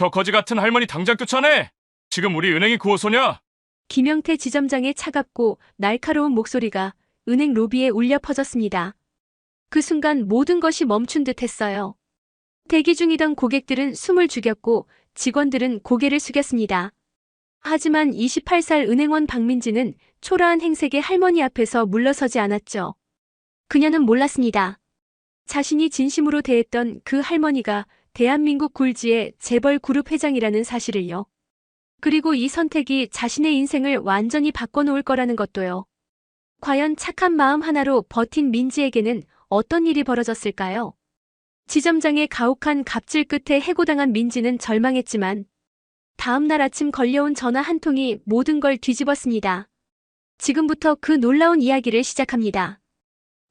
저 거지 같은 할머니 당장 쫓아내! 지금 우리 은행이 구호소냐? 김영태 지점장의 차갑고 날카로운 목소리가 은행 로비에 울려 퍼졌습니다. 그 순간 모든 것이 멈춘 듯 했어요. 대기 중이던 고객들은 숨을 죽였고 직원들은 고개를 숙였습니다. 하지만 28살 은행원 박민지는 초라한 행색의 할머니 앞에서 물러서지 않았죠. 그녀는 몰랐습니다. 자신이 진심으로 대했던 그 할머니가 대한민국 굴지의 재벌 그룹 회장이라는 사실을요. 그리고 이 선택이 자신의 인생을 완전히 바꿔놓을 거라는 것도요. 과연 착한 마음 하나로 버틴 민지에게는 어떤 일이 벌어졌을까요? 지점장의 가혹한 갑질 끝에 해고당한 민지는 절망했지만 다음 날 아침 걸려온 전화 한 통이 모든 걸 뒤집었습니다. 지금부터 그 놀라운 이야기를 시작합니다.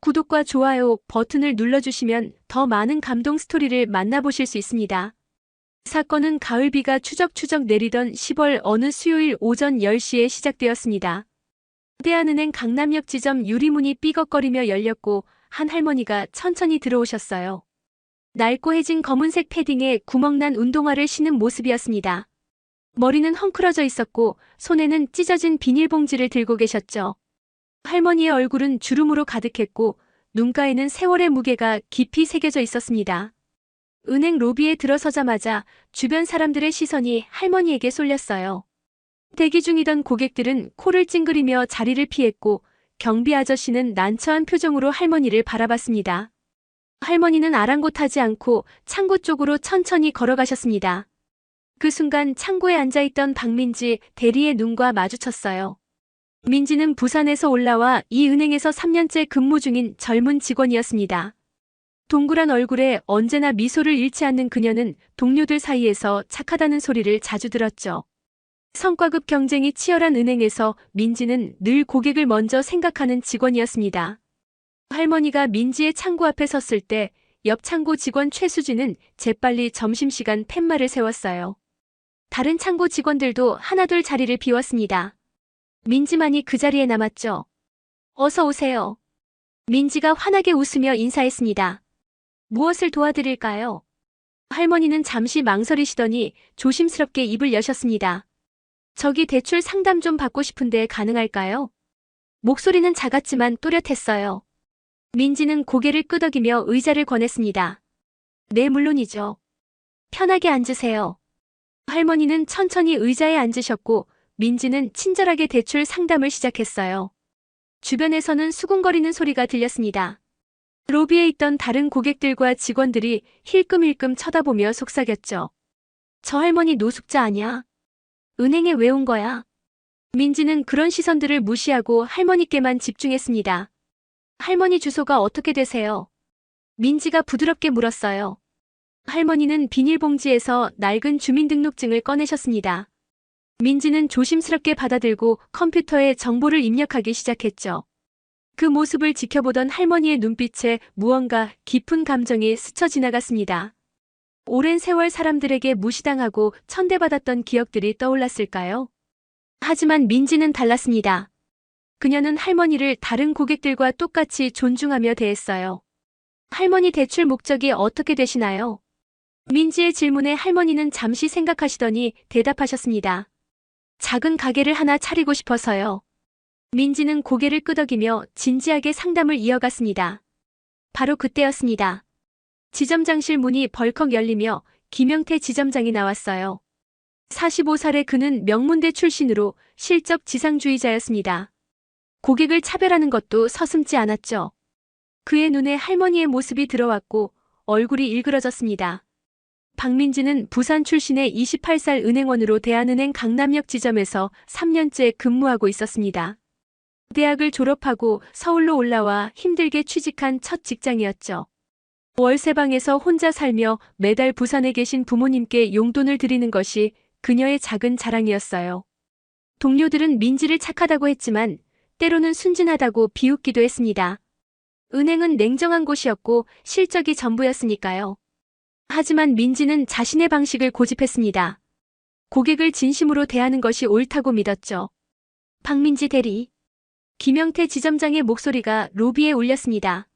구독과 좋아요 버튼을 눌러주시면 더 많은 감동 스토리를 만나보실 수 있습니다. 사건은 가을비가 추적추적 내리던 10월 어느 수요일 오전 10시에 시작되었습니다. 대한은행 강남역 지점 유리문이 삐걱거리며 열렸고 한 할머니가 천천히 들어오셨어요. 낡고해진 검은색 패딩에 구멍난 운동화를 신은 모습이었습니다. 머리는 헝클어져 있었고 손에는 찢어진 비닐봉지를 들고 계셨죠. 할머니의 얼굴은 주름으로 가득했고 눈가에는 세월의 무게가 깊이 새겨져 있었습니다. 은행 로비에 들어서자마자 주변 사람들의 시선이 할머니에게 쏠렸어요. 대기 중이던 고객들은 코를 찡그리며 자리를 피했고 경비 아저씨는 난처한 표정으로 할머니를 바라봤습니다. 할머니는 아랑곳하지 않고 창고 쪽으로 천천히 걸어가셨습니다. 그 순간 창고에 앉아있던 박민지 대리의 눈과 마주쳤어요. 민지는 부산에서 올라와 이 은행에서 3년째 근무 중인 젊은 직원이었습니다. 동그란 얼굴에 언제나 미소를 잃지 않는 그녀는 동료들 사이에서 착하다는 소리를 자주 들었죠. 성과급 경쟁이 치열한 은행에서 민지는 늘 고객을 먼저 생각하는 직원이었습니다. 할머니가 민지의 창고 앞에 섰을 때 옆 창고 직원 최수진은 재빨리 점심시간 팻말을 세웠어요. 다른 창고 직원들도 하나둘 자리를 비웠습니다. 민지만이 그 자리에 남았죠. 어서 오세요. 민지가 환하게 웃으며 인사했습니다. 무엇을 도와드릴까요? 할머니는 잠시 망설이시더니 조심스럽게 입을 여셨습니다. 저기 대출 상담 좀 받고 싶은데 가능할까요? 목소리는 작았지만 또렷했어요. 민지는 고개를 끄덕이며 의자를 권했습니다. 네, 물론이죠. 편하게 앉으세요. 할머니는 천천히 의자에 앉으셨고 민지는 친절하게 대출 상담을 시작했어요. 주변에서는 수군거리는 소리가 들렸습니다. 로비에 있던 다른 고객들과 직원들이 힐끔힐끔 쳐다보며 속삭였죠. 저 할머니 노숙자 아냐? 은행에 왜 온 거야? 민지는 그런 시선들을 무시하고 할머니께만 집중했습니다. 할머니 주소가 어떻게 되세요? 민지가 부드럽게 물었어요. 할머니는 비닐봉지에서 낡은 주민등록증을 꺼내셨습니다. 민지는 조심스럽게 받아들고 컴퓨터에 정보를 입력하기 시작했죠. 그 모습을 지켜보던 할머니의 눈빛에 무언가 깊은 감정이 스쳐 지나갔습니다. 오랜 세월 사람들에게 무시당하고 천대받았던 기억들이 떠올랐을까요? 하지만 민지는 달랐습니다. 그녀는 할머니를 다른 고객들과 똑같이 존중하며 대했어요. 할머니 대출 목적이 어떻게 되시나요? 민지의 질문에 할머니는 잠시 생각하시더니 대답하셨습니다. 작은 가게를 하나 차리고 싶어서요. 민지는 고개를 끄덕이며 진지하게 상담을 이어갔습니다. 바로 그때였습니다. 지점장실 문이 벌컥 열리며 김영태 지점장이 나왔어요. 45살의 그는 명문대 출신으로 실적 지상주의자였습니다. 고객을 차별하는 것도 서슴지 않았죠. 그의 눈에 할머니의 모습이 들어왔고 얼굴이 일그러졌습니다. 박민지는 부산 출신의 28살 은행원으로 대한은행 강남역 지점에서 3년째 근무하고 있었습니다. 대학을 졸업하고 서울로 올라와 힘들게 취직한 첫 직장이었죠. 월세방에서 혼자 살며 매달 부산에 계신 부모님께 용돈을 드리는 것이 그녀의 작은 자랑이었어요. 동료들은 민지를 착하다고 했지만 때로는 순진하다고 비웃기도 했습니다. 은행은 냉정한 곳이었고 실적이 전부였으니까요. 하지만 민지는 자신의 방식을 고집했습니다. 고객을 진심으로 대하는 것이 옳다고 믿었죠. 박민지 대리. 김영태 지점장의 목소리가 로비에 울렸습니다.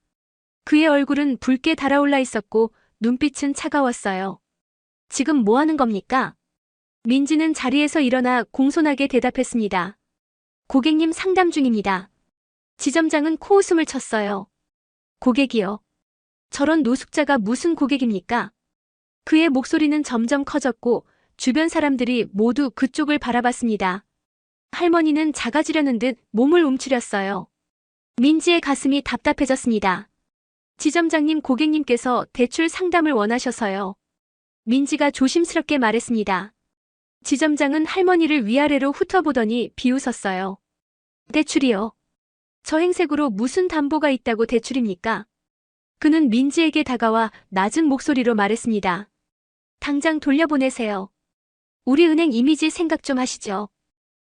그의 얼굴은 붉게 달아올라 있었고 눈빛은 차가웠어요. 지금 뭐 하는 겁니까? 민지는 자리에서 일어나 공손하게 대답했습니다. 고객님 상담 중입니다. 지점장은 코웃음을 쳤어요. 고객이요. 저런 노숙자가 무슨 고객입니까? 그의 목소리는 점점 커졌고 주변 사람들이 모두 그쪽을 바라봤습니다. 할머니는 작아지려는 듯 몸을 움츠렸어요. 민지의 가슴이 답답해졌습니다. 지점장님 고객님께서 대출 상담을 원하셔서요. 민지가 조심스럽게 말했습니다. 지점장은 할머니를 위아래로 훑어보더니 비웃었어요. 대출이요? 저 행색으로 무슨 담보가 있다고 대출입니까? 그는 민지에게 다가와 낮은 목소리로 말했습니다. 당장 돌려보내세요. 우리 은행 이미지 생각 좀 하시죠.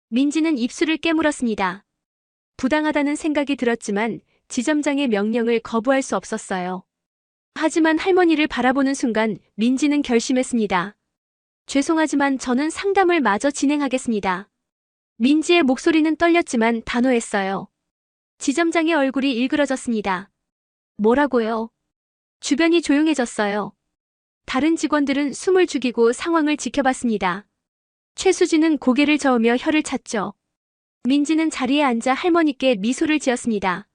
민지는 입술을 깨물었습니다. 부당하다는 생각이 들었지만 지점장의 명령을 거부할 수 없었어요. 하지만 할머니를 바라보는 순간 민지는 결심했습니다. 죄송하지만 저는 상담을 마저 진행하겠습니다. 민지의 목소리는 떨렸지만 단호했어요. 지점장의 얼굴이 일그러졌습니다. 뭐라고요? 주변이 조용해졌어요. 다른 직원들은 숨을 죽이고 상황을 지켜봤습니다. 최수진은 고개를 저으며 혀를 찼죠. 민지는 자리에 앉아 할머니께 미소를 지었습니다.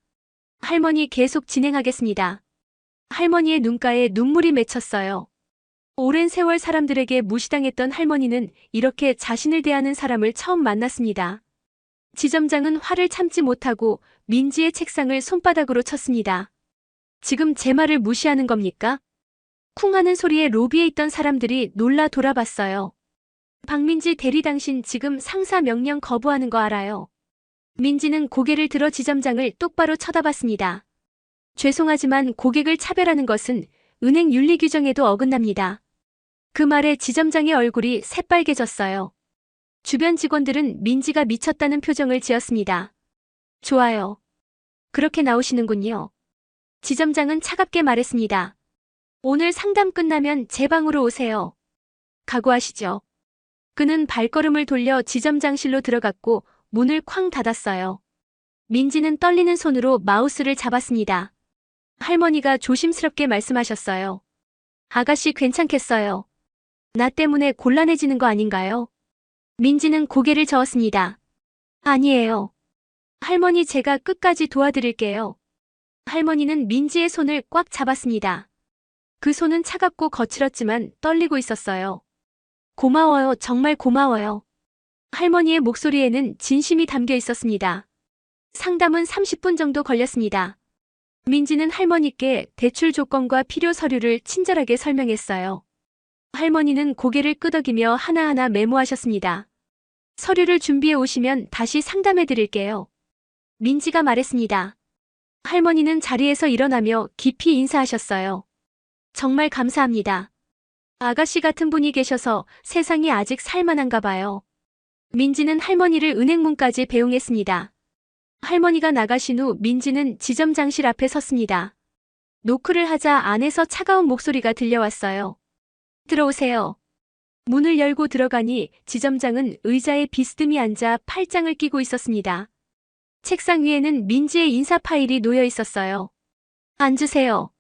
할머니 계속 진행하겠습니다. 할머니의 눈가에 눈물이 맺혔어요. 오랜 세월 사람들에게 무시당했던 할머니는 이렇게 자신을 대하는 사람을 처음 만났습니다. 지점장은 화를 참지 못하고 민지의 책상을 손바닥으로 쳤습니다. 지금 제 말을 무시하는 겁니까? 쿵 하는 소리에 로비에 있던 사람들이 놀라 돌아봤어요. 박민지 대리 당신 지금 상사 명령 거부하는 거 알아요? 민지는 고개를 들어 지점장을 똑바로 쳐다봤습니다. 죄송하지만 고객을 차별하는 것은 은행 윤리 규정에도 어긋납니다. 그 말에 지점장의 얼굴이 새빨개졌어요. 주변 직원들은 민지가 미쳤다는 표정을 지었습니다. 좋아요. 그렇게 나오시는군요. 지점장은 차갑게 말했습니다. 오늘 상담 끝나면 제 방으로 오세요. 각오하시죠. 그는 발걸음을 돌려 지점장실로 들어갔고 문을 쾅 닫았어요. 민지는 떨리는 손으로 마우스를 잡았습니다. 할머니가 조심스럽게 말씀하셨어요. 아가씨 괜찮겠어요. 나 때문에 곤란해지는 거 아닌가요? 민지는 고개를 저었습니다. 아니에요. 할머니 제가 끝까지 도와드릴게요. 할머니는 민지의 손을 꽉 잡았습니다. 그 손은 차갑고 거칠었지만 떨리고 있었어요. 고마워요. 정말 고마워요. 할머니의 목소리에는 진심이 담겨 있었습니다. 상담은 30분 정도 걸렸습니다. 민지는 할머니께 대출 조건과 필요 서류를 친절하게 설명했어요. 할머니는 고개를 끄덕이며 하나하나 메모하셨습니다. 서류를 준비해 오시면 다시 상담해 드릴게요. 민지가 말했습니다. 할머니는 자리에서 일어나며 깊이 인사하셨어요. 정말 감사합니다. 아가씨 같은 분이 계셔서 세상이 아직 살만한가 봐요. 민지는 할머니를 은행문까지 배웅했습니다. 할머니가 나가신 후 민지는 지점장실 앞에 섰습니다. 노크를 하자 안에서 차가운 목소리가 들려왔어요. 들어오세요. 문을 열고 들어가니 지점장은 의자에 비스듬히 앉아 팔짱을 끼고 있었습니다. 책상 위에는 민지의 인사 파일이 놓여 있었어요. 앉으세요.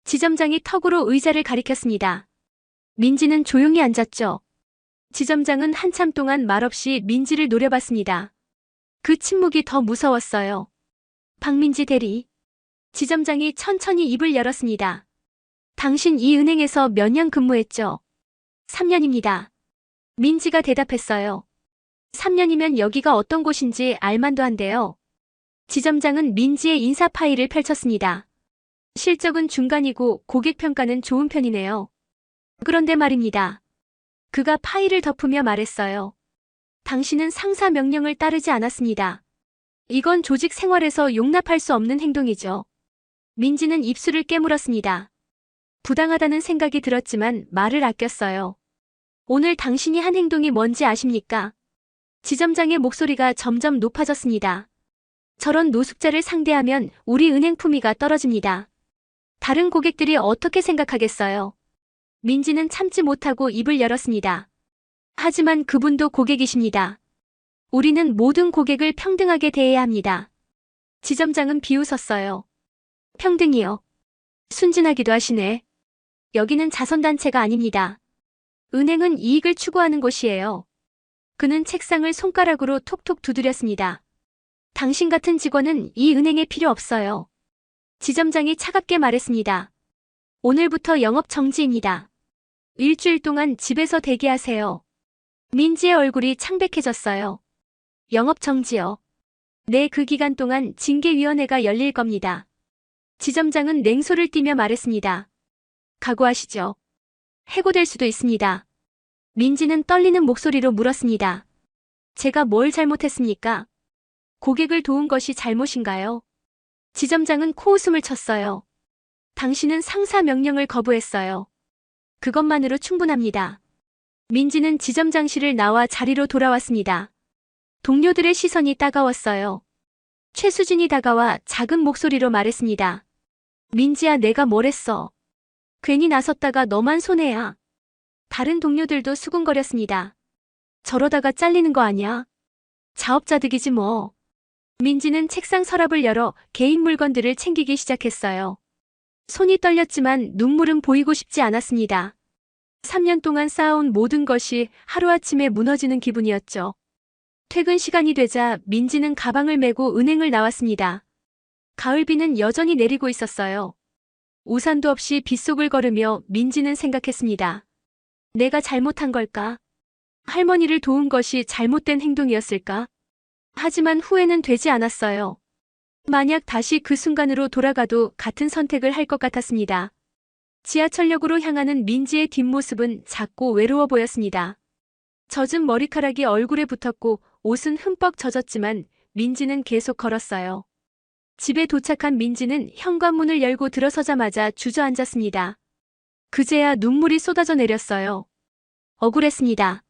지점장이 턱으로 의자를 가리켰습니다. 민지는 조용히 앉았죠. 지점장은 한참 동안 말없이 민지를 노려봤습니다. 그 침묵이 더 무서웠어요. 박민지 대리. 지점장이 천천히 입을 열었습니다. 당신 이 은행에서 몇 년 근무했죠? 3년입니다. 민지가 대답했어요. 3년이면 여기가 어떤 곳인지 알만도 한데요. 지점장은 민지의 인사 파일을 펼쳤습니다. 실적은 중간이고 고객 평가는 좋은 편이네요. 그런데 말입니다. 그가 파일을 덮으며 말했어요. 당신은 상사 명령을 따르지 않았습니다. 이건 조직 생활에서 용납할 수 없는 행동이죠. 민지는 입술을 깨물었습니다. 부당하다는 생각이 들었지만 말을 아꼈어요. 오늘 당신이 한 행동이 뭔지 아십니까? 지점장의 목소리가 점점 높아졌습니다. 저런 노숙자를 상대하면 우리 은행 품위가 떨어집니다. 다른 고객들이 어떻게 생각하겠어요? 민지는 참지 못하고 입을 열었습니다. 하지만 그분도 고객이십니다. 우리는 모든 고객을 평등하게 대해야 합니다. 지점장은 비웃었어요. 평등이요. 순진하기도 하시네. 여기는 자선단체가 아닙니다. 은행은 이익을 추구하는 곳이에요. 그는 책상을 손가락으로 톡톡 두드렸습니다. 당신 같은 직원은 이 은행에 필요 없어요. 지점장이 차갑게 말했습니다. 오늘부터 영업 정지입니다. 일주일 동안 집에서 대기하세요. 민지의 얼굴이 창백해졌어요. 영업 정지요. 네, 그 기간 동안 징계위원회가 열릴 겁니다. 지점장은 냉소를 띠며 말했습니다. 각오하시죠. 해고될 수도 있습니다. 민지는 떨리는 목소리로 물었습니다. 제가 뭘 잘못했습니까? 고객을 도운 것이 잘못인가요? 지점장은 코웃음을 쳤어요. 당신은 상사 명령을 거부했어요. 그것만으로 충분합니다. 민지는 지점장실을 나와 자리로 돌아왔습니다. 동료들의 시선이 따가웠어요. 최수진이 다가와 작은 목소리로 말했습니다. 민지야, 내가 뭘 했어? 괜히 나섰다가 너만 손해야. 다른 동료들도 수군거렸습니다. 저러다가 잘리는 거 아니야? 자업자득이지 뭐. 민지는 책상 서랍을 열어 개인 물건들을 챙기기 시작했어요. 손이 떨렸지만 눈물은 보이고 싶지 않았습니다. 3년 동안 쌓아온 모든 것이 하루아침에 무너지는 기분이었죠. 퇴근 시간이 되자 민지는 가방을 메고 은행을 나왔습니다. 가을비는 여전히 내리고 있었어요. 우산도 없이 빗속을 걸으며 민지는 생각했습니다. 내가 잘못한 걸까? 할머니를 도운 것이 잘못된 행동이었을까? 하지만 후회는 되지 않았어요. 만약 다시 그 순간으로 돌아가도 같은 선택을 할 것 같았습니다. 지하철역으로 향하는 민지의 뒷모습은 작고 외로워 보였습니다. 젖은 머리카락이 얼굴에 붙었고 옷은 흠뻑 젖었지만 민지는 계속 걸었어요. 집에 도착한 민지는 현관문을 열고 들어서자마자 주저앉았습니다. 그제야 눈물이 쏟아져 내렸어요. 억울했습니다.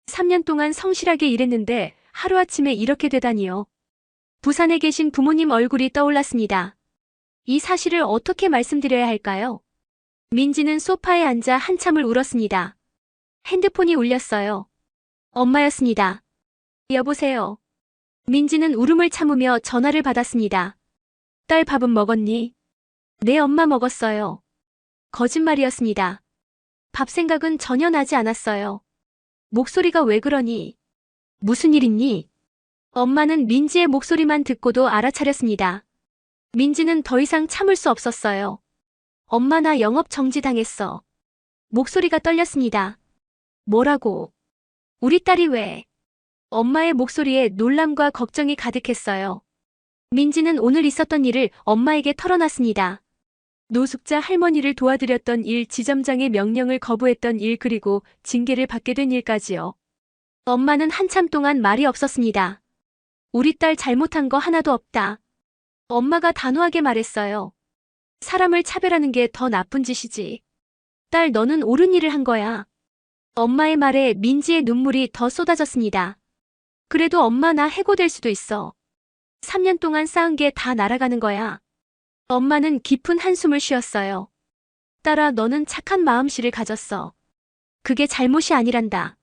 3년 동안 성실하게 일했는데 하루아침에 이렇게 되다니요. 부산에 계신 부모님 얼굴이 떠올랐습니다. 이 사실을 어떻게 말씀드려야 할까요? 민지는 소파에 앉아 한참을 울었습니다. 핸드폰이 울렸어요. 엄마였습니다. 여보세요. 민지는 울음을 참으며 전화를 받았습니다. 딸, 밥은 먹었니? 네, 엄마 먹었어요. 거짓말이었습니다. 밥 생각은 전혀 나지 않았어요. 목소리가 왜 그러니? 무슨 일 있니? 엄마는 민지의 목소리만 듣고도 알아차렸습니다. 민지는 더 이상 참을 수 없었어요. 엄마, 나 영업 정지당했어. 목소리가 떨렸습니다. 뭐라고? 우리 딸이 왜? 엄마의 목소리에 놀람과 걱정이 가득했어요. 민지는 오늘 있었던 일을 엄마에게 털어놨습니다. 노숙자 할머니를 도와드렸던 일, 지점장의 명령을 거부했던 일, 그리고 징계를 받게 된 일까지요. 엄마는 한참 동안 말이 없었습니다. 우리 딸 잘못한 거 하나도 없다. 엄마가 단호하게 말했어요. 사람을 차별하는 게 더 나쁜 짓이지. 딸, 너는 옳은 일을 한 거야. 엄마의 말에 민지의 눈물이 더 쏟아졌습니다. 그래도 엄마, 나 해고될 수도 있어. 3년 동안 쌓은 게 다 날아가는 거야. 엄마는 깊은 한숨을 쉬었어요. 딸아, 너는 착한 마음씨를 가졌어. 그게 잘못이 아니란다.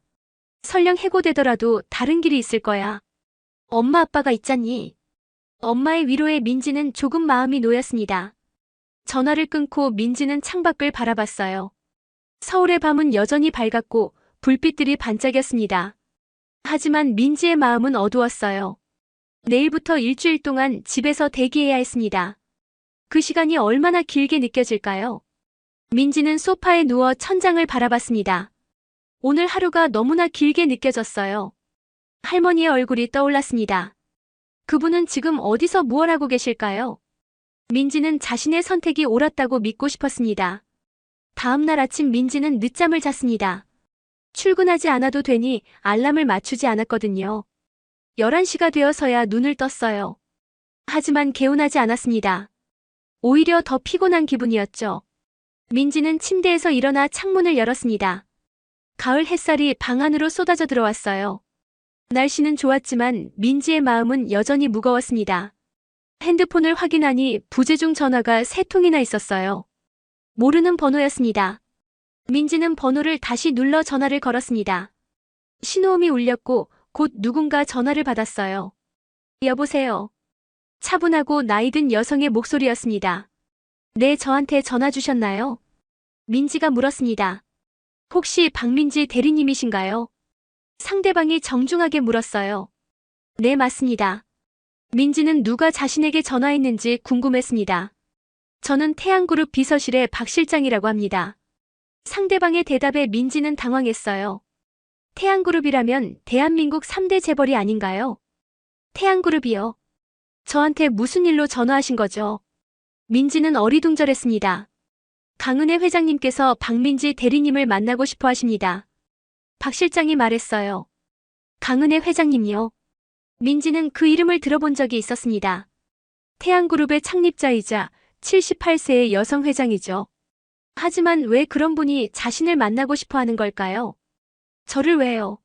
설령 해고되더라도 다른 길이 있을 거야. 엄마, 아빠가 있잖니. 엄마의 위로에 민지는 조금 마음이 놓였습니다. 전화를 끊고 민지는 창밖을 바라봤어요. 서울의 밤은 여전히 밝았고 불빛들이 반짝였습니다. 하지만 민지의 마음은 어두웠어요. 내일부터 일주일 동안 집에서 대기해야 했습니다. 그 시간이 얼마나 길게 느껴질까요? 민지는 소파에 누워 천장을 바라봤습니다. 오늘 하루가 너무나 길게 느껴졌어요. 할머니의 얼굴이 떠올랐습니다. 그분은 지금 어디서 무얼 하고 계실까요? 민지는 자신의 선택이 옳았다고 믿고 싶었습니다. 다음 날 아침 민지는 늦잠을 잤습니다. 출근하지 않아도 되니 알람을 맞추지 않았거든요. 11시가 되어서야 눈을 떴어요. 하지만 개운하지 않았습니다. 오히려 더 피곤한 기분이었죠. 민지는 침대에서 일어나 창문을 열었습니다. 가을 햇살이 방 안으로 쏟아져 들어왔어요. 날씨는 좋았지만 민지의 마음은 여전히 무거웠습니다. 핸드폰을 확인하니 부재중 전화가 3통이나 있었어요. 모르는 번호였습니다. 민지는 번호를 다시 눌러 전화를 걸었습니다. 신호음이 울렸고 곧 누군가 전화를 받았어요. 여보세요. 차분하고 나이든 여성의 목소리였습니다. 네, 저한테 전화 주셨나요? 민지가 물었습니다. 혹시 박민지 대리님이신가요? 상대방이 정중하게 물었어요. 네, 맞습니다. 민지는 누가 자신에게 전화했는지 궁금했습니다. 저는 태양그룹 비서실의 박 실장이라고 합니다. 상대방의 대답에 민지는 당황했어요. 태양그룹이라면 대한민국 3대 재벌이 아닌가요? 태양그룹이요? 저한테 무슨 일로 전화하신 거죠? 민지는 어리둥절했습니다. 강은혜 회장님께서 박민지 대리님을 만나고 싶어 하십니다. 박 실장이 말했어요. 강은혜 회장님요? 민지는 그 이름을 들어본 적이 있었습니다. 태양그룹의 창립자이자 78세의 여성 회장이죠. 하지만 왜 그런 분이 자신을 만나고 싶어 하는 걸까요? 저를 왜요?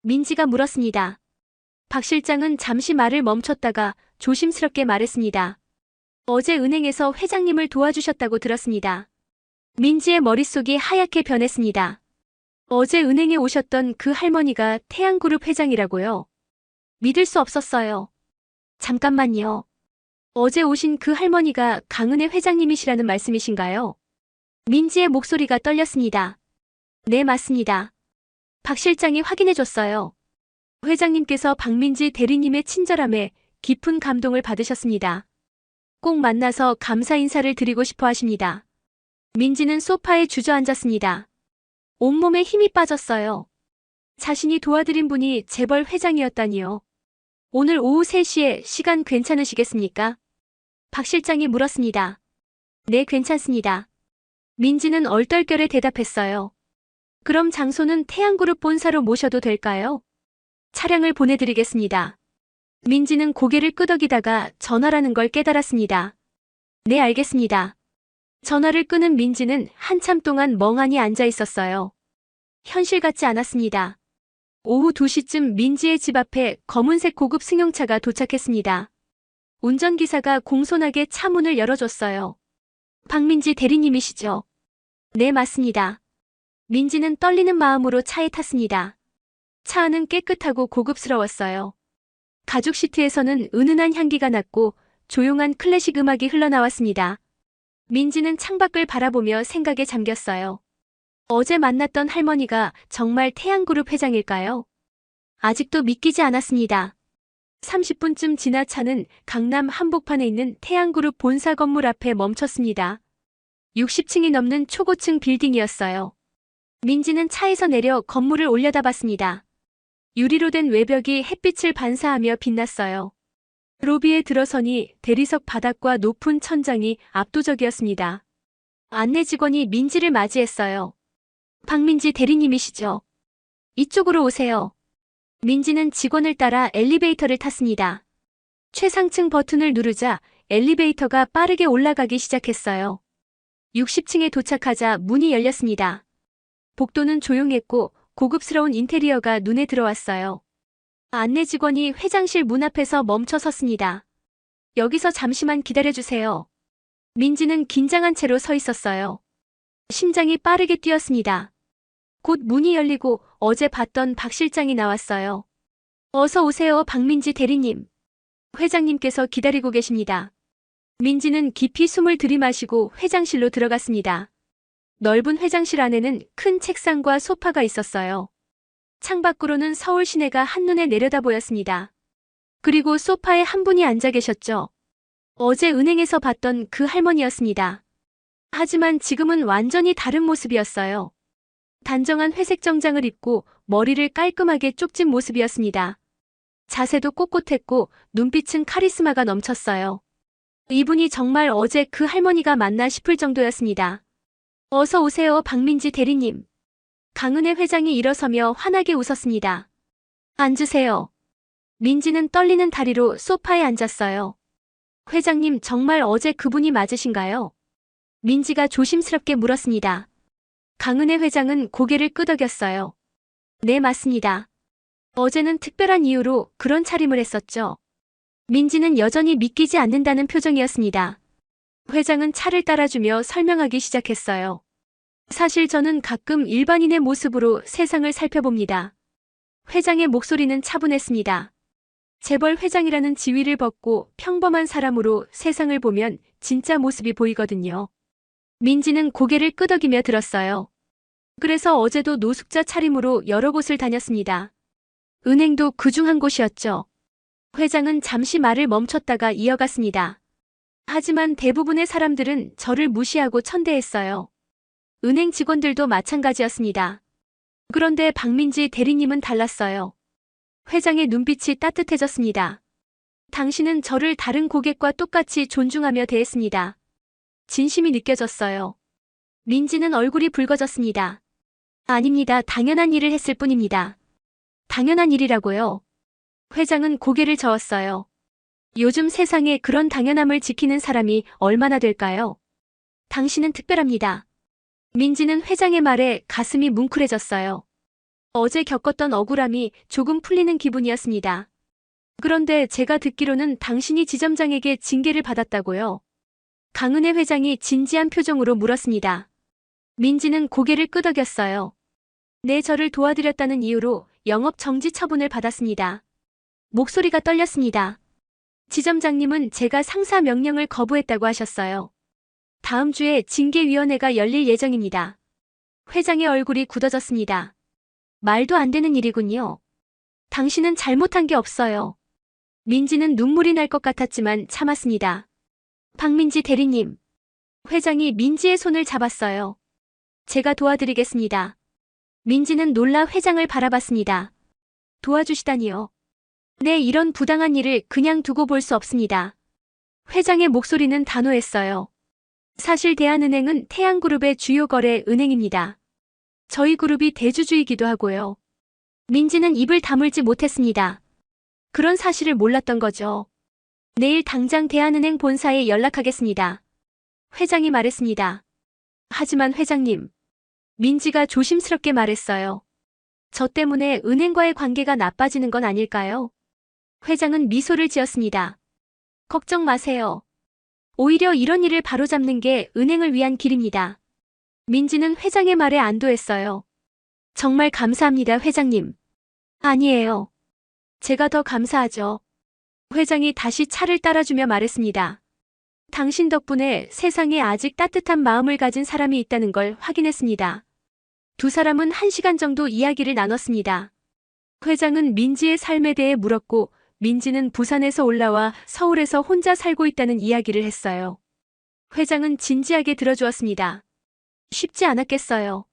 민지가 물었습니다. 박 실장은 잠시 말을 멈췄다가 조심스럽게 말했습니다. 어제 은행에서 회장님을 도와주셨다고 들었습니다. 민지의 머릿속이 하얗게 변했습니다. 어제 은행에 오셨던 그 할머니가 태양그룹 회장이라고요? 믿을 수 없었어요. 잠깐만요. 어제 오신 그 할머니가 강은혜 회장님이시라는 말씀이신가요? 민지의 목소리가 떨렸습니다. 네, 맞습니다. 박 실장이 확인해줬어요. 회장님께서 박민지 대리님의 친절함에 깊은 감동을 받으셨습니다. 꼭 만나서 감사 인사를 드리고 싶어 하십니다. 민지는 소파에 주저앉았습니다. 온몸에 힘이 빠졌어요. 자신이 도와드린 분이 재벌 회장이었다니요. 오늘 오후 3시에 시간 괜찮으시겠습니까? 박 실장이 물었습니다. 네, 괜찮습니다. 민지는 얼떨결에 대답했어요. 그럼 장소는 태양그룹 본사로 모셔도 될까요? 차량을 보내드리겠습니다. 민지는 고개를 끄덕이다가 전화라는 걸 깨달았습니다. 네, 알겠습니다. 전화를 끄는 민지는 한참 동안 멍하니 앉아 있었어요. 현실 같지 않았습니다. 오후 2시쯤 민지의 집 앞에 검은색 고급 승용차가 도착했습니다. 운전기사가 공손하게 차 문을 열어줬어요. 박민지 대리님이시죠? 네, 맞습니다. 민지는 떨리는 마음으로 차에 탔습니다. 차 안은 깨끗하고 고급스러웠어요. 가죽 시트에서는 은은한 향기가 났고 조용한 클래식 음악이 흘러나왔습니다. 민지는 창밖을 바라보며 생각에 잠겼어요. 어제 만났던 할머니가 정말 태양그룹 회장일까요? 아직도 믿기지 않았습니다. 30분쯤 지나 차는 강남 한복판에 있는 태양그룹 본사 건물 앞에 멈췄습니다. 60층이 넘는 초고층 빌딩이었어요. 민지는 차에서 내려 건물을 올려다봤습니다. 유리로 된 외벽이 햇빛을 반사하며 빛났어요. 로비에 들어서니 대리석 바닥과 높은 천장이 압도적이었습니다. 안내 직원이 민지를 맞이했어요. 박민지 대리님이시죠? 이쪽으로 오세요. 민지는 직원을 따라 엘리베이터를 탔습니다. 최상층 버튼을 누르자 엘리베이터가 빠르게 올라가기 시작했어요. 60층에 도착하자 문이 열렸습니다. 복도는 조용했고 고급스러운 인테리어가 눈에 들어왔어요. 안내 직원이 회장실 문 앞에서 멈춰 섰습니다. 여기서 잠시만 기다려주세요. 민지는 긴장한 채로 서 있었어요. 심장이 빠르게 뛰었습니다. 곧 문이 열리고 어제 봤던 박 실장이 나왔어요. 어서 오세요, 박민지 대리님. 회장님께서 기다리고 계십니다. 민지는 깊이 숨을 들이마시고 회장실로 들어갔습니다. 넓은 회장실 안에는 큰 책상과 소파가 있었어요. 창밖으로는 서울 시내가 한눈에 내려다 보였습니다. 그리고 소파에 한 분이 앉아 계셨죠. 어제 은행에서 봤던 그 할머니였습니다. 하지만 지금은 완전히 다른 모습이었어요. 단정한 회색 정장을 입고 머리를 깔끔하게 쪽진 모습이었습니다. 자세도 꼿꼿했고 눈빛은 카리스마가 넘쳤어요. 이분이 정말 어제 그 할머니가 맞나 싶을 정도였습니다. 어서 오세요, 박민지 대리님. 강은혜 회장이 일어서며 환하게 웃었습니다. 앉으세요. 민지는 떨리는 다리로 소파에 앉았어요. 회장님, 정말 어제 그분이 맞으신가요? 민지가 조심스럽게 물었습니다. 강은혜 회장은 고개를 끄덕였어요. 네, 맞습니다. 어제는 특별한 이유로 그런 차림을 했었죠. 민지는 여전히 믿기지 않는다는 표정이었습니다. 회장은 차를 따라주며 설명하기 시작했어요. 사실 저는 가끔 일반인의 모습으로 세상을 살펴봅니다. 회장의 목소리는 차분했습니다. 재벌 회장이라는 지위를 벗고 평범한 사람으로 세상을 보면 진짜 모습이 보이거든요. 민지는 고개를 끄덕이며 들었어요. 그래서 어제도 노숙자 차림으로 여러 곳을 다녔습니다. 은행도 그중 한 곳이었죠. 회장은 잠시 말을 멈췄다가 이어갔습니다. 하지만 대부분의 사람들은 저를 무시하고 천대했어요. 은행 직원들도 마찬가지였습니다. 그런데 박민지 대리님은 달랐어요. 회장의 눈빛이 따뜻해졌습니다. 당신은 저를 다른 고객과 똑같이 존중하며 대했습니다. 진심이 느껴졌어요. 민지는 얼굴이 붉어졌습니다. 아닙니다. 당연한 일을 했을 뿐입니다. 당연한 일이라고요? 회장은 고개를 저었어요. 요즘 세상에 그런 당연함을 지키는 사람이 얼마나 될까요? 당신은 특별합니다. 민지는 회장의 말에 가슴이 뭉클해졌어요. 어제 겪었던 억울함이 조금 풀리는 기분이었습니다. 그런데 제가 듣기로는 당신이 지점장에게 징계를 받았다고요? 강은혜 회장이 진지한 표정으로 물었습니다. 민지는 고개를 끄덕였어요. 네, 저를 도와드렸다는 이유로 영업 정지 처분을 받았습니다. 목소리가 떨렸습니다. 지점장님은 제가 상사 명령을 거부했다고 하셨어요. 다음 주에 징계위원회가 열릴 예정입니다. 회장의 얼굴이 굳어졌습니다. 말도 안 되는 일이군요. 당신은 잘못한 게 없어요. 민지는 눈물이 날 것 같았지만 참았습니다. 박민지 대리님. 회장이 민지의 손을 잡았어요. 제가 도와드리겠습니다. 민지는 놀라 회장을 바라봤습니다. 도와주시다니요. 네, 이런 부당한 일을 그냥 두고 볼 수 없습니다. 회장의 목소리는 단호했어요. 사실 대한은행은 태양그룹의 주요 거래 은행입니다. 저희 그룹이 대주주이기도 하고요. 민지는 입을 다물지 못했습니다. 그런 사실을 몰랐던 거죠. 내일 당장 대한은행 본사에 연락하겠습니다. 회장이 말했습니다. 하지만 회장님. 민지가 조심스럽게 말했어요. 저 때문에 은행과의 관계가 나빠지는 건 아닐까요? 회장은 미소를 지었습니다. 걱정 마세요. 오히려 이런 일을 바로잡는 게 은행을 위한 길입니다. 민지는 회장의 말에 안도했어요. 정말 감사합니다, 회장님. 아니에요. 제가 더 감사하죠. 회장이 다시 차를 따라주며 말했습니다. 당신 덕분에 세상에 아직 따뜻한 마음을 가진 사람이 있다는 걸 확인했습니다. 두 사람은 1시간 정도 이야기를 나눴습니다. 회장은 민지의 삶에 대해 물었고 민지는 부산에서 올라와 서울에서 혼자 살고 있다는 이야기를 했어요. 회장은 진지하게 들어주었습니다. 쉽지 않았겠어요.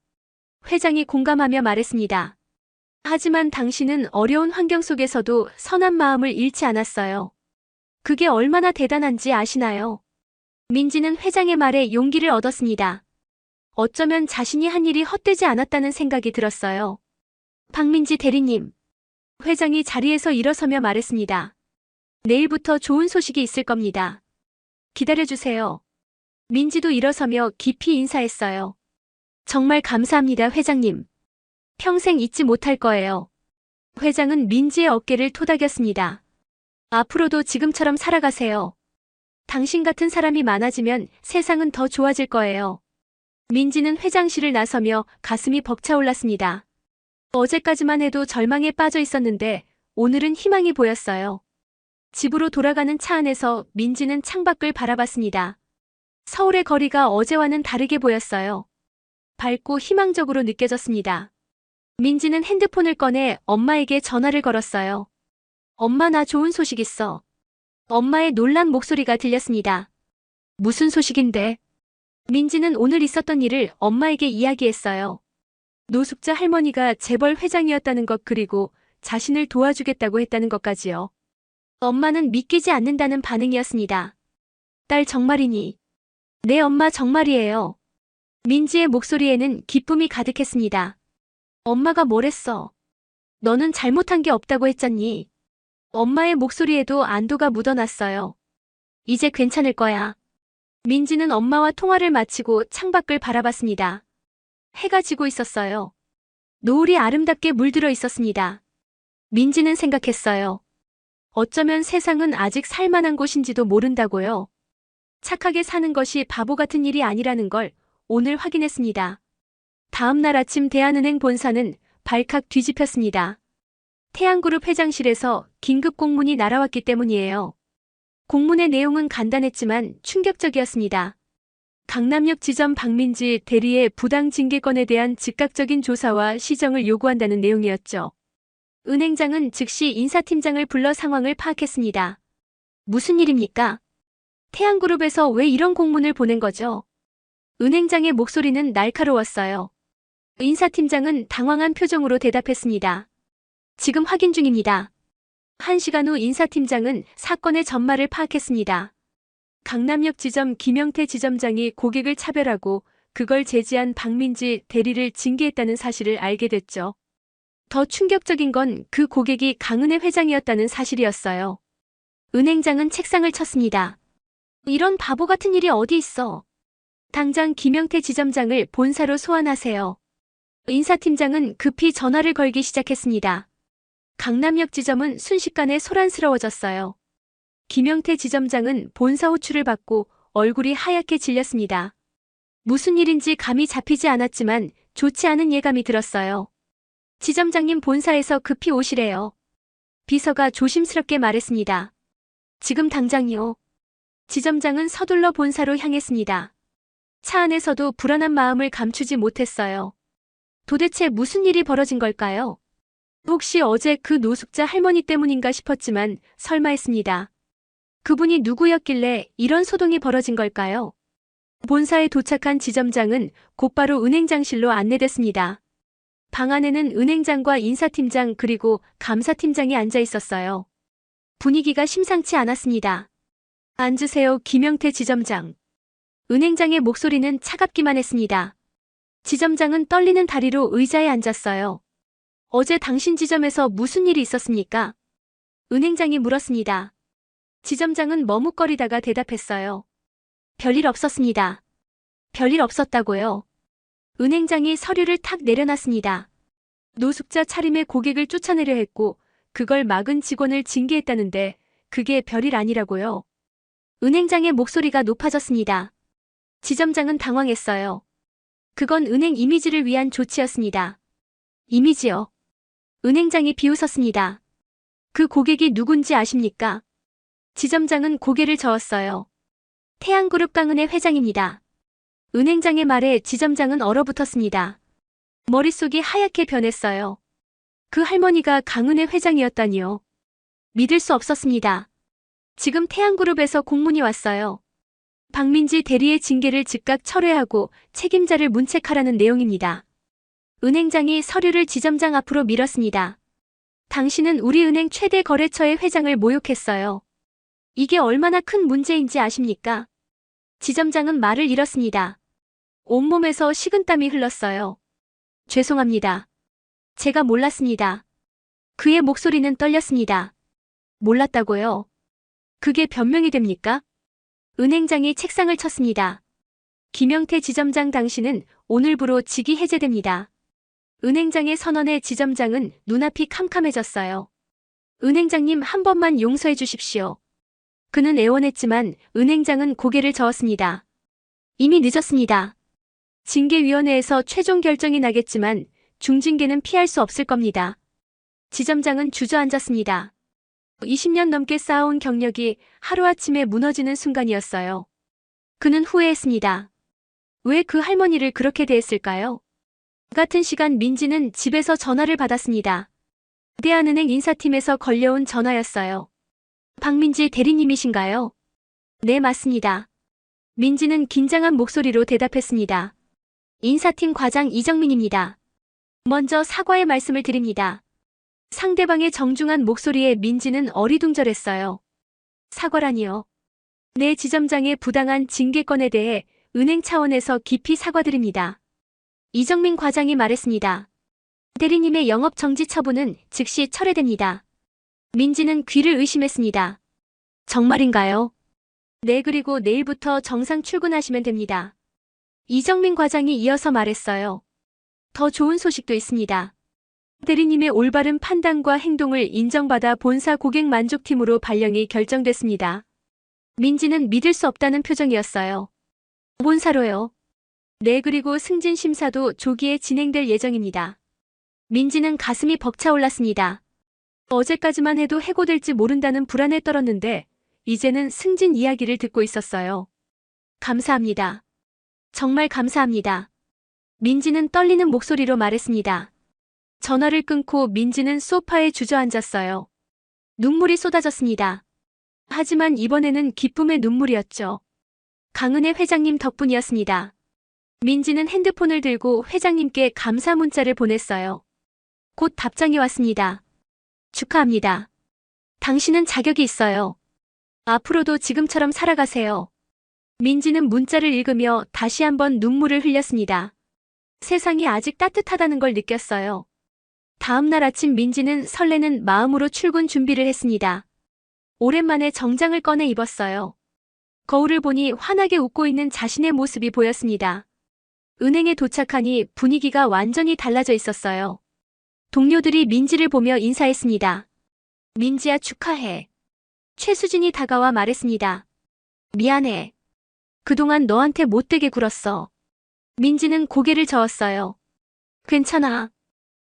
회장이 공감하며 말했습니다. 하지만 당신은 어려운 환경 속에서도 선한 마음을 잃지 않았어요. 그게 얼마나 대단한지 아시나요? 민지는 회장의 말에 용기를 얻었습니다. 어쩌면 자신이 한 일이 헛되지 않았다는 생각이 들었어요. 박민지 대리님. 회장이 자리에서 일어서며 말했습니다. 내일부터 좋은 소식이 있을 겁니다. 기다려주세요. 민지도 일어서며 깊이 인사했어요. 정말 감사합니다, 회장님. 평생 잊지 못할 거예요. 회장은 민지의 어깨를 토닥였습니다. 앞으로도 지금처럼 살아가세요. 당신 같은 사람이 많아지면 세상은 더 좋아질 거예요. 민지는 회장실을 나서며 가슴이 벅차올랐습니다. 어제까지만 해도 절망에 빠져 있었는데 오늘은 희망이 보였어요. 집으로 돌아가는 차 안에서 민지는 창밖을 바라봤습니다. 서울의 거리가 어제와는 다르게 보였어요. 밝고 희망적으로 느껴졌습니다. 민지는 핸드폰을 꺼내 엄마에게 전화를 걸었어요. 엄마, 나 좋은 소식 있어. 엄마의 놀란 목소리가 들렸습니다. 무슨 소식인데? 민지는 오늘 있었던 일을 엄마에게 이야기했어요. 노숙자 할머니가 재벌 회장이었다는 것, 그리고 자신을 도와주겠다고 했다는 것까지요. 엄마는 믿기지 않는다는 반응이었습니다. 딸 정말이니? 네, 엄마 정말이에요. 민지의 목소리에는 기쁨이 가득했습니다. 엄마가 뭘 했어? 너는 잘못한 게 없다고 했잖니? 엄마의 목소리에도 안도가 묻어났어요. 이제 괜찮을 거야. 민지는 엄마와 통화를 마치고 창밖을 바라봤습니다. 해가 지고 있었어요. 노을이 아름답게 물들어 있었습니다. 민지는 생각했어요. 어쩌면 세상은 아직 살만한 곳인지도 모른다고요. 착하게 사는 것이 바보 같은 일이 아니라는 걸 오늘 확인했습니다. 다음 날 아침 대한은행 본사는 발칵 뒤집혔습니다. 태양그룹 회장실에서 긴급 공문이 날아왔기 때문이에요. 공문의 내용은 간단했지만 충격적이었습니다. 강남역 지점 박민지 대리의 부당 징계권에 대한 즉각적인 조사와 시정을 요구한다는 내용이었죠. 은행장은 즉시 인사팀장을 불러 상황을 파악했습니다. 무슨 일입니까? 태양그룹에서 왜 이런 공문을 보낸 거죠? 은행장의 목소리는 날카로웠어요. 인사팀장은 당황한 표정으로 대답했습니다. 지금 확인 중입니다. 1시간 후 인사팀장은 사건의 전말을 파악했습니다. 강남역 지점 김영태 지점장이 고객을 차별하고 그걸 제지한 박민지 대리를 징계했다는 사실을 알게 됐죠. 더 충격적인 건 그 고객이 강은혜 회장이었다는 사실이었어요. 은행장은 책상을 쳤습니다. 이런 바보 같은 일이 어디 있어. 당장 김영태 지점장을 본사로 소환하세요. 인사팀장은 급히 전화를 걸기 시작했습니다. 강남역 지점은 순식간에 소란스러워졌어요. 김영태 지점장은 본사 호출을 받고 얼굴이 하얗게 질렸습니다. 무슨 일인지 감이 잡히지 않았지만 좋지 않은 예감이 들었어요. 지점장님 본사에서 급히 오시래요. 비서가 조심스럽게 말했습니다. 지금 당장이요. 지점장은 서둘러 본사로 향했습니다. 차 안에서도 불안한 마음을 감추지 못했어요. 도대체 무슨 일이 벌어진 걸까요? 혹시 어제 그 노숙자 할머니 때문인가 싶었지만 설마 했습니다. 그분이 누구였길래 이런 소동이 벌어진 걸까요? 본사에 도착한 지점장은 곧바로 은행장실로 안내됐습니다. 방 안에는 은행장과 인사팀장 그리고 감사팀장이 앉아 있었어요. 분위기가 심상치 않았습니다. 앉으세요, 김영태 지점장. 은행장의 목소리는 차갑기만 했습니다. 지점장은 떨리는 다리로 의자에 앉았어요. 어제 당신 지점에서 무슨 일이 있었습니까? 은행장이 물었습니다. 지점장은 머뭇거리다가 대답했어요. 별일 없었습니다. 별일 없었다고요? 은행장이 서류를 탁 내려놨습니다. 노숙자 차림에 고객을 쫓아내려 했고 그걸 막은 직원을 징계했다는데 그게 별일 아니라고요? 은행장의 목소리가 높아졌습니다. 지점장은 당황했어요. 그건 은행 이미지를 위한 조치였습니다. 이미지요? 은행장이 비웃었습니다. 그 고객이 누군지 아십니까? 지점장은 고개를 저었어요. 태양그룹 강은혜 회장입니다. 은행장의 말에 지점장은 얼어붙었습니다. 머릿속이 하얗게 변했어요. 그 할머니가 강은혜 회장이었다니요. 믿을 수 없었습니다. 지금 태양그룹에서 공문이 왔어요. 박민지 대리의 징계를 즉각 철회하고 책임자를 문책하라는 내용입니다. 은행장이 서류를 지점장 앞으로 밀었습니다. 당신은 우리 은행 최대 거래처의 회장을 모욕했어요. 이게 얼마나 큰 문제인지 아십니까? 지점장은 말을 잃었습니다. 온몸에서 식은땀이 흘렀어요. 죄송합니다. 제가 몰랐습니다. 그의 목소리는 떨렸습니다. 몰랐다고요? 그게 변명이 됩니까? 은행장이 책상을 쳤습니다. 김영태 지점장 당신은 오늘부로 직위 해제됩니다. 은행장의 선언에 지점장은 눈앞이 캄캄해졌어요. 은행장님 한 번만 용서해 주십시오. 그는 애원했지만 은행장은 고개를 저었습니다. 이미 늦었습니다. 징계위원회에서 최종 결정이 나겠지만 중징계는 피할 수 없을 겁니다. 지점장은 주저앉았습니다. 20년 넘게 쌓아온 경력이 하루아침에 무너지는 순간이었어요. 그는 후회했습니다. 왜 그 할머니를 그렇게 대했을까요? 같은 시간 민지는 집에서 전화를 받았습니다. 대한은행 인사팀에서 걸려온 전화였어요. 박민지 대리님이신가요? 네, 맞습니다. 민지는 긴장한 목소리로 대답했습니다. 인사팀 과장 이정민입니다. 먼저 사과의 말씀을 드립니다. 상대방의 정중한 목소리에 민지는 어리둥절했어요. 사과라니요? 네, 지점장의 부당한 징계권에 대해 은행 차원에서 깊이 사과드립니다. 이정민 과장이 말했습니다. 대리님의 영업 정지 처분은 즉시 철회됩니다. 민지는 귀를 의심했습니다. 정말인가요? 네, 그리고 내일부터 정상 출근하시면 됩니다. 이정민 과장이 이어서 말했어요. 더 좋은 소식도 있습니다. 대리님의 올바른 판단과 행동을 인정받아 본사 고객 만족팀으로 발령이 결정됐습니다. 민지는 믿을 수 없다는 표정이었어요. 본사로요? 네, 그리고 승진 심사도 조기에 진행될 예정입니다. 민지는 가슴이 벅차올랐습니다. 어제까지만 해도 해고될지 모른다는 불안에 떨었는데 이제는 승진 이야기를 듣고 있었어요. 감사합니다. 정말 감사합니다. 민지는 떨리는 목소리로 말했습니다. 전화를 끊고 민지는 소파에 주저앉았어요. 눈물이 쏟아졌습니다. 하지만 이번에는 기쁨의 눈물이었죠. 강은혜 회장님 덕분이었습니다. 민지는 핸드폰을 들고 회장님께 감사 문자를 보냈어요. 곧 답장이 왔습니다. 축하합니다. 당신은 자격이 있어요. 앞으로도 지금처럼 살아가세요. 민지는 문자를 읽으며 다시 한번 눈물을 흘렸습니다. 세상이 아직 따뜻하다는 걸 느꼈어요. 다음 날 아침 민지는 설레는 마음으로 출근 준비를 했습니다. 오랜만에 정장을 꺼내 입었어요. 거울을 보니 환하게 웃고 있는 자신의 모습이 보였습니다. 은행에 도착하니 분위기가 완전히 달라져 있었어요. 동료들이 민지를 보며 인사했습니다. 민지야 축하해. 최수진이 다가와 말했습니다. 미안해. 그동안 너한테 못되게 굴었어. 민지는 고개를 저었어요. 괜찮아.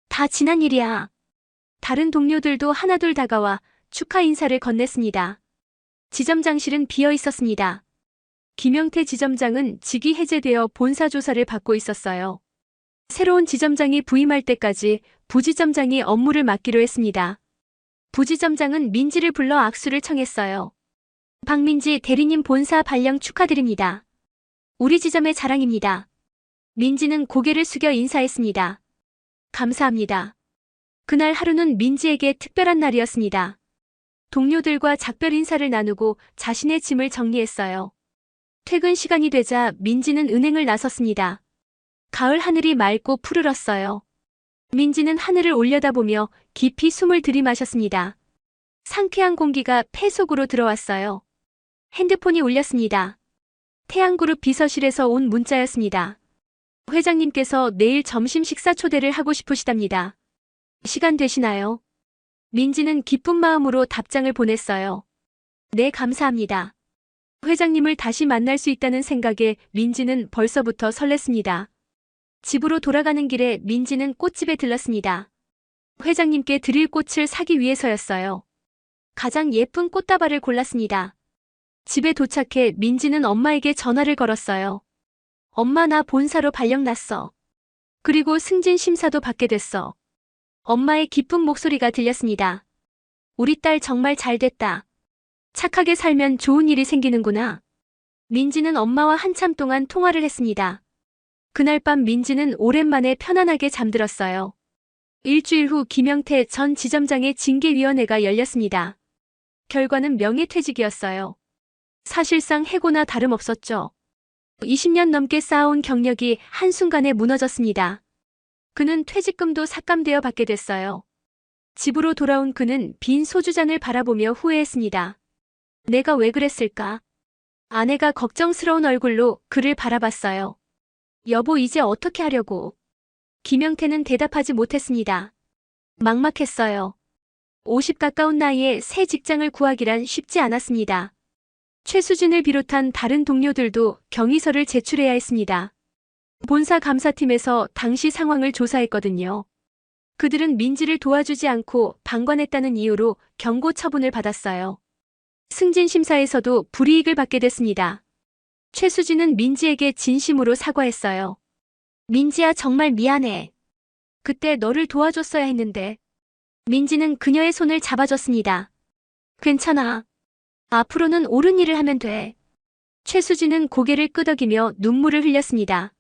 다 지난 일이야. 다른 동료들도 하나둘 다가와 축하 인사를 건넸습니다. 지점장실은 비어 있었습니다. 김영태 지점장은 직위 해제되어 본사 조사를 받고 있었어요. 새로운 지점장이 부임할 때까지 부지점장이 업무를 맡기로 했습니다. 부지점장은 민지를 불러 악수를 청했어요. 박민지 대리님 본사 발령 축하드립니다. 우리 지점의 자랑입니다. 민지는 고개를 숙여 인사했습니다. 감사합니다. 그날 하루는 민지에게 특별한 날이었습니다. 동료들과 작별 인사를 나누고 자신의 짐을 정리했어요. 퇴근 시간이 되자 민지는 은행을 나섰습니다. 가을 하늘이 맑고 푸르렀어요. 민지는 하늘을 올려다보며 깊이 숨을 들이마셨습니다. 상쾌한 공기가 폐 속으로 들어왔어요. 핸드폰이 울렸습니다. 태양그룹 비서실에서 온 문자였습니다. 회장님께서 내일 점심 식사 초대를 하고 싶으시답니다. 시간 되시나요? 민지는 기쁜 마음으로 답장을 보냈어요. 네, 감사합니다. 회장님을 다시 만날 수 있다는 생각에 민지는 벌써부터 설렜습니다. 집으로 돌아가는 길에 민지는 꽃집에 들렀습니다. 회장님께 드릴 꽃을 사기 위해서였어요. 가장 예쁜 꽃다발을 골랐습니다. 집에 도착해 민지는 엄마에게 전화를 걸었어요. 엄마, 나 본사로 발령 났어. 그리고 승진 심사도 받게 됐어. 엄마의 기쁜 목소리가 들렸습니다. 우리 딸 정말 잘 됐다. 착하게 살면 좋은 일이 생기는구나. 민지는 엄마와 한참 동안 통화를 했습니다. 그날 밤 민지는 오랜만에 편안하게 잠들었어요. 일주일 후 김영태 전 지점장의 징계위원회가 열렸습니다. 결과는 명예퇴직이었어요. 사실상 해고나 다름없었죠. 20년 넘게 쌓아온 경력이 한순간에 무너졌습니다. 그는 퇴직금도 삭감되어 받게 됐어요. 집으로 돌아온 그는 빈 소주잔을 바라보며 후회했습니다. 내가 왜 그랬을까? 아내가 걱정스러운 얼굴로 그를 바라봤어요. 여보, 이제 어떻게 하려고? 김영태는 대답하지 못했습니다. 막막했어요. 50 가까운 나이에 새 직장을 구하기란 쉽지 않았습니다. 최수진을 비롯한 다른 동료들도 경위서를 제출해야 했습니다. 본사 감사팀에서 당시 상황을 조사했거든요. 그들은 민지를 도와주지 않고 방관했다는 이유로 경고 처분을 받았어요. 승진 심사에서도 불이익을 받게 됐습니다. 최수진은 민지에게 진심으로 사과했어요. 민지야, 정말 미안해. 그때 너를 도와줬어야 했는데. 민지는 그녀의 손을 잡아줬습니다. 괜찮아. 앞으로는 옳은 일을 하면 돼. 최수진은 고개를 끄덕이며 눈물을 흘렸습니다.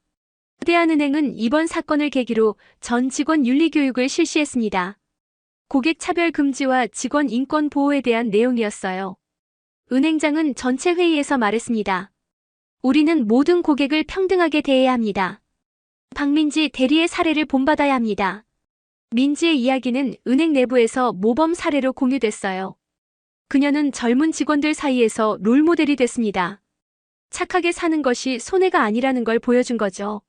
대한은행은 이번 사건을 계기로 전 직원 윤리교육을 실시했습니다. 고객 차별 금지와 직원 인권 보호에 대한 내용이었어요. 은행장은 전체 회의에서 말했습니다. 우리는 모든 고객을 평등하게 대해야 합니다. 박민지 대리의 사례를 본받아야 합니다. 민지의 이야기는 은행 내부에서 모범 사례로 공유됐어요. 그녀는 젊은 직원들 사이에서 롤모델이 됐습니다. 착하게 사는 것이 손해가 아니라는 걸 보여준 거죠.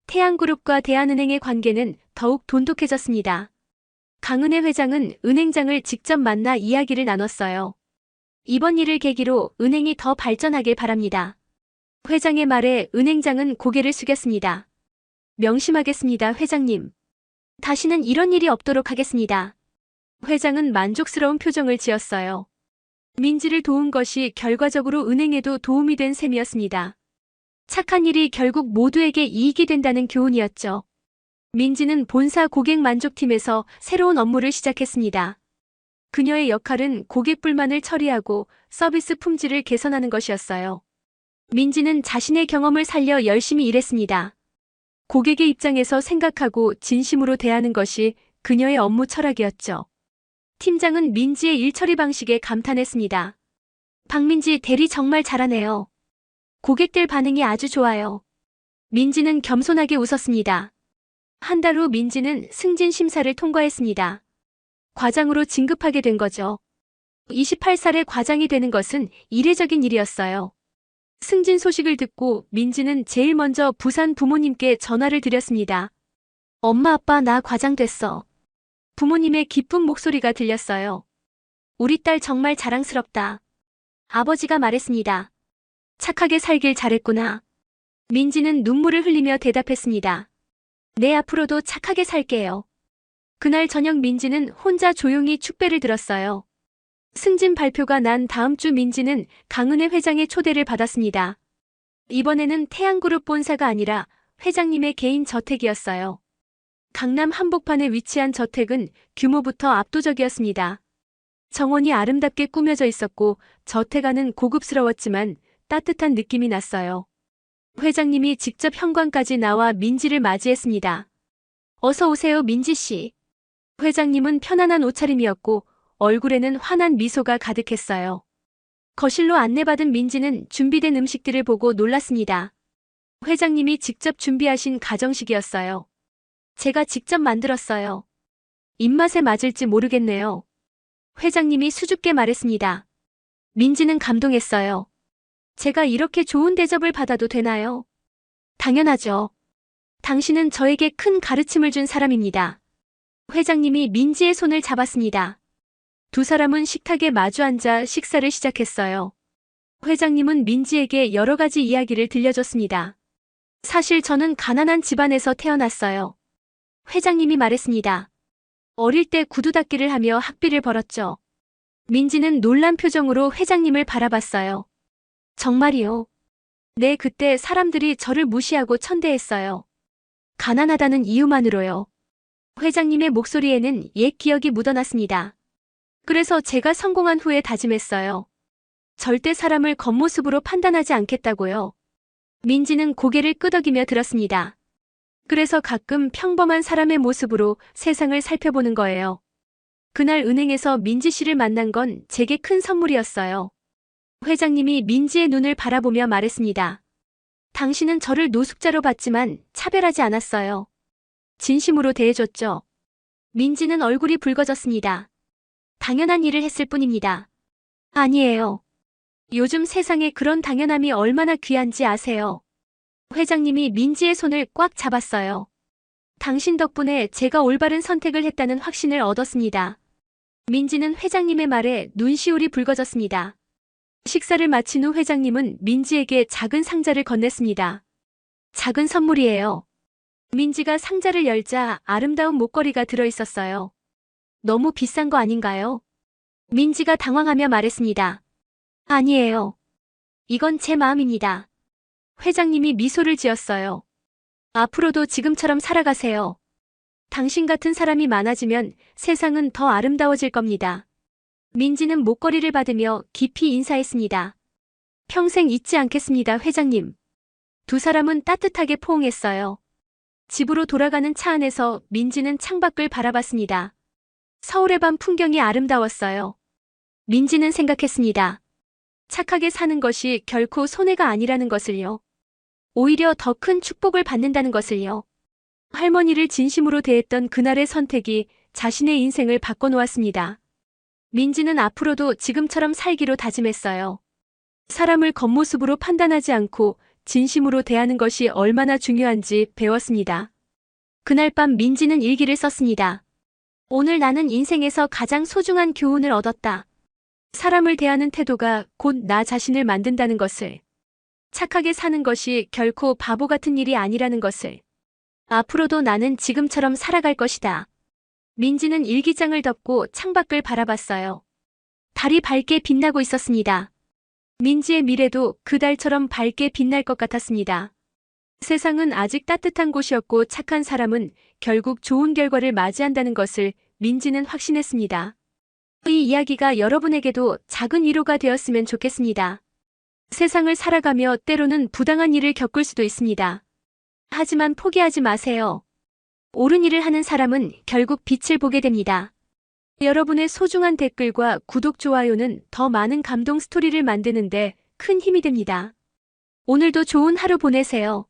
태양그룹과 대한은행의 관계는 더욱 돈독해졌습니다. 강은혜 회장은 은행장을 직접 만나 이야기를 나눴어요. 이번 일을 계기로 은행이 더 발전하길 바랍니다. 회장의 말에 은행장은 고개를 숙였습니다. 명심하겠습니다, 회장님. 다시는 이런 일이 없도록 하겠습니다. 회장은 만족스러운 표정을 지었어요. 민지를 도운 것이 결과적으로 은행에도 도움이 된 셈이었습니다. 착한 일이 결국 모두에게 이익이 된다는 교훈이었죠. 민지는 본사 고객 만족팀에서 새로운 업무를 시작했습니다. 그녀의 역할은 고객 불만을 처리하고 서비스 품질을 개선하는 것이었어요. 민지는 자신의 경험을 살려 열심히 일했습니다. 고객의 입장에서 생각하고 진심으로 대하는 것이 그녀의 업무 철학이었죠. 팀장은 민지의 일 처리 방식에 감탄했습니다. 박민지 대리 정말 잘하네요. 고객들 반응이 아주 좋아요. 민지는 겸손하게 웃었습니다. 한 달 후 민지는 승진 심사를 통과했습니다. 과장으로 진급하게 된 거죠. 28살에 과장이 되는 것은 이례적인 일이었어요. 승진 소식을 듣고 민지는 제일 먼저 부산 부모님께 전화를 드렸습니다. 엄마 아빠 나 과장 됐어. 부모님의 기쁜 목소리가 들렸어요. 우리 딸 정말 자랑스럽다. 아버지가 말했습니다. 착하게 살길 잘했구나. 민지는 눈물을 흘리며 대답했습니다. 네, 앞으로도 착하게 살게요. 그날 저녁 민지는 혼자 조용히 축배를 들었어요. 승진 발표가 난 다음 주 민지는 강은혜 회장의 초대를 받았습니다. 이번에는 태양그룹 본사가 아니라 회장님의 개인 저택이었어요. 강남 한복판에 위치한 저택은 규모부터 압도적이었습니다. 정원이 아름답게 꾸며져 있었고 저택 안은 고급스러웠지만 따뜻한 느낌이 났어요. 회장님이 직접 현관까지 나와 민지를 맞이했습니다. 어서 오세요, 민지 씨. 회장님은 편안한 옷차림이었고 얼굴에는 환한 미소가 가득했어요. 거실로 안내받은 민지는 준비된 음식들을 보고 놀랐습니다. 회장님이 직접 준비하신 가정식이었어요. 제가 직접 만들었어요. 입맛에 맞을지 모르겠네요. 회장님이 수줍게 말했습니다. 민지는 감동했어요. 제가 이렇게 좋은 대접을 받아도 되나요? 당연하죠. 당신은 저에게 큰 가르침을 준 사람입니다. 회장님이 민지의 손을 잡았습니다. 두 사람은 식탁에 마주 앉아 식사를 시작했어요. 회장님은 민지에게 여러 가지 이야기를 들려줬습니다. 사실 저는 가난한 집안에서 태어났어요. 회장님이 말했습니다. 어릴 때 구두 닦기를 하며 학비를 벌었죠. 민지는 놀란 표정으로 회장님을 바라봤어요. 정말이요? 네, 그때 사람들이 저를 무시하고 천대했어요. 가난하다는 이유만으로요. 회장님의 목소리에는 옛 기억이 묻어났습니다. 그래서 제가 성공한 후에 다짐했어요. 절대 사람을 겉모습으로 판단하지 않겠다고요. 민지는 고개를 끄덕이며 들었습니다. 그래서 가끔 평범한 사람의 모습으로 세상을 살펴보는 거예요. 그날 은행에서 민지 씨를 만난 건 제게 큰 선물이었어요. 회장님이 민지의 눈을 바라보며 말했습니다. 당신은 저를 노숙자로 봤지만 차별하지 않았어요. 진심으로 대해줬죠. 민지는 얼굴이 붉어졌습니다. 당연한 일을 했을 뿐입니다. 아니에요. 요즘 세상에 그런 당연함이 얼마나 귀한지 아세요? 회장님이 민지의 손을 꽉 잡았어요. 당신 덕분에 제가 올바른 선택을 했다는 확신을 얻었습니다. 민지는 회장님의 말에 눈시울이 붉어졌습니다. 식사를 마친 후 회장님은 민지에게 작은 상자를 건넸습니다. 작은 선물이에요. 민지가 상자를 열자 아름다운 목걸이가 들어있었어요. 너무 비싼 거 아닌가요? 민지가 당황하며 말했습니다. 아니에요. 이건 제 마음입니다. 회장님이 미소를 지었어요. 앞으로도 지금처럼 살아가세요. 당신 같은 사람이 많아지면 세상은 더 아름다워질 겁니다. 민지는 목걸이를 받으며 깊이 인사했습니다. 평생 잊지 않겠습니다, 회장님. 두 사람은 따뜻하게 포옹했어요. 집으로 돌아가는 차 안에서 민지는 창밖을 바라봤습니다. 서울의 밤 풍경이 아름다웠어요. 민지는 생각했습니다. 착하게 사는 것이 결코 손해가 아니라는 것을요. 오히려 더 큰 축복을 받는다는 것을요. 할머니를 진심으로 대했던 그날의 선택이 자신의 인생을 바꿔놓았습니다. 민지는 앞으로도 지금처럼 살기로 다짐했어요. 사람을 겉모습으로 판단하지 않고 진심으로 대하는 것이 얼마나 중요한지 배웠습니다. 그날 밤 민지는 일기를 썼습니다. 오늘 나는 인생에서 가장 소중한 교훈을 얻었다. 사람을 대하는 태도가 곧 나 자신을 만든다는 것을. 착하게 사는 것이 결코 바보 같은 일이 아니라는 것을. 앞으로도 나는 지금처럼 살아갈 것이다. 민지는 일기장을 덮고 창밖을 바라봤어요. 달이 밝게 빛나고 있었습니다. 민지의 미래도 그달처럼 밝게 빛날 것 같았습니다. 세상은 아직 따뜻한 곳이었고 착한 사람은 결국 좋은 결과를 맞이한다는 것을 민지는 확신했습니다. 이 이야기가 여러분에게도 작은 위로가 되었으면 좋겠습니다. 세상을 살아가며 때로는 부당한 일을 겪을 수도 있습니다. 하지만 포기하지 마세요. 옳은 일을 하는 사람은 결국 빛을 보게 됩니다. 여러분의 소중한 댓글과 구독, 좋아요는 더 많은 감동 스토리를 만드는데 큰 힘이 됩니다. 오늘도 좋은 하루 보내세요.